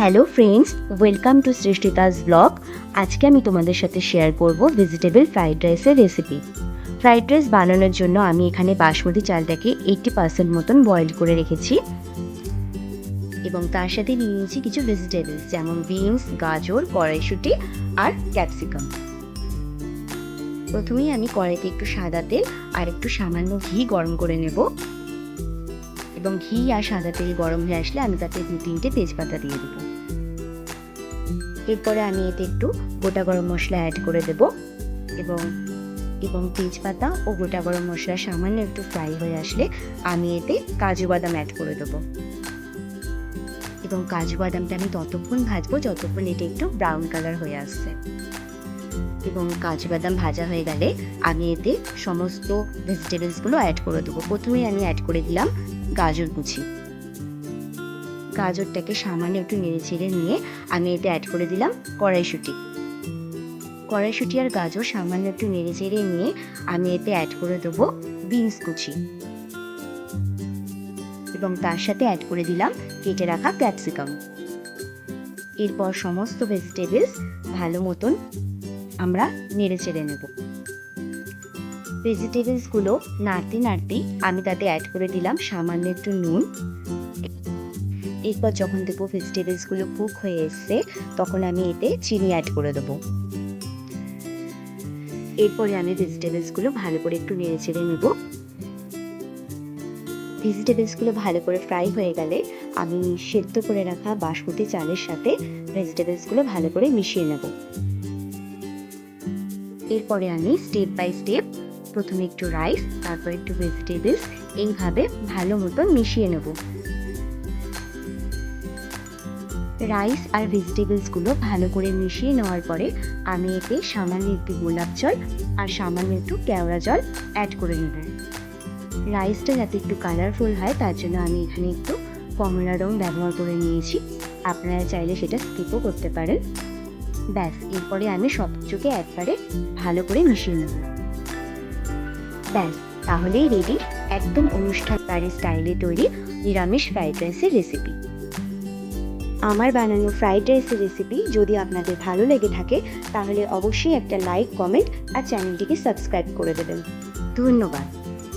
Hello friends, welcome to সৃষ্টিতাস blog. আজকে আমি তোমাদের সাথে শেয়ার করব ভেজিটেবল ফ্রাইড রাইসের রেসিপি। ফ্রাইড রাইস বানানোর জন্য আমি এখানে বাসমতি চালটাকে 80% মতন বয়েল করে রেখেছি এবং তার সাথে নিয়ে নিয়েছি কিছু ভেজিটেবলস যেমন বিনস, গাজর, কড়াইশুঁটি আর ক্যাপসিকাম। প্রথমেই আমি কড়াইতে একটু সাদা তেল আর একটু সামান্য ঘি গরম করে নেব এবং ঘি আর সাদা তেল গরম হয়ে আসলে আমি তাতে 2-3টে তেজপাতা দিয়ে দেবো। এরপরে আমি এতে একটু গোটা গরম মশলা অ্যাড করে দেব এবং তেজপাতা ও গোটা গরম মশলা সামান্য একটু ফ্রাই হয়ে আসলে আমি এতে কাজু বাদাম অ্যাড করে দেবো এবং কাজু বাদামটা আমি ততক্ষণ ভাজবো যতক্ষণ এটা একটু ব্রাউন কালার হয়ে আসছে। এবং কাজু বাদাম ভাজা হয়ে গেলে আমি এতে সমস্ত ভেজিটেবলসগুলো অ্যাড করে দেবো। প্রথমেই আমি অ্যাড করে দিলাম গাজর কুচি। গাজরটাকে সামান্য একটু নেড়ে চেড়ে নিয়ে আমি এতে অ্যাড করে দিলাম কড়াইশুঁটি আর গাজর সামান্য একটু নেড়ে চেড়ে নিয়ে আমি এতে অ্যাড করে দেবো বিনস কুচি এবং তার সাথে অ্যাড করে দিলাম কেটে রাখা ক্যাপসিকাম। এরপর সমস্ত ভেজিটেবলস ভালো মতন আমরা নেড়ে চেড়ে নেব। ভেজিটেবলসগুলো নাড়তে নাড়তেই আমি তাতে অ্যাড করে দিলাম সামান্য একটু নুন। এরপর যখন দেখবো ভেজিটেবলসগুলো কুক হয়ে এসছে তখন আমি এতে চিনি অ্যাড করে দেবো। এরপরে আমি ভেজিটেবলসগুলো ভালো করে একটু নেড়ে চেড়ে নেব। ভেজিটেবলসগুলো ভালো করে ফ্রাই হয়ে গেলে আমি সেদ্ধ করে রাখা বাসমতি চালের সাথে ভেজিটেবলসগুলো ভালো করে মিশিয়ে নেব। এরপরে আমি স্টেপ বাই স্টেপ প্রথমে একটু রাইস, তারপর একটু ভেজিটেবলস, এইভাবে ভালো মতন মিশিয়ে নেব। রাইস আর ভেজিটেবলসগুলো ভালো করে মিশিয়ে নেওয়ার পরে আমি এতে সামান্য একটু গোলাপ জল আর সামান্য একটু কেওড়া জল অ্যাড করে নেব। রাইসটা যাতে একটু কালারফুল হয় তার জন্য আমি এখানে একটু কমলা রং ব্যবহার করে নিয়েছি, আপনারা চাইলে সেটা স্কিপও করতে পারেন। ব্যাস, এরপরে আমি সব কিছুকে একবারে ভালো করে মিশিয়ে নেব। ব্যাস, তাহলেই রেডি একদম অনুষ্ঠান বাড়ির স্টাইলে তৈরি নিরামিষ ফ্রাইড রাইসের রেসিপি। আমার বানানো ফ্রাইড রাইসের রেসিপি যদি আপনাদের ভালো লেগে থাকে তাহলে অবশ্যই একটা লাইক, কমেন্ট আর চ্যানেলটিকে সাবস্ক্রাইব করে দেবেন। ধন্যবাদ।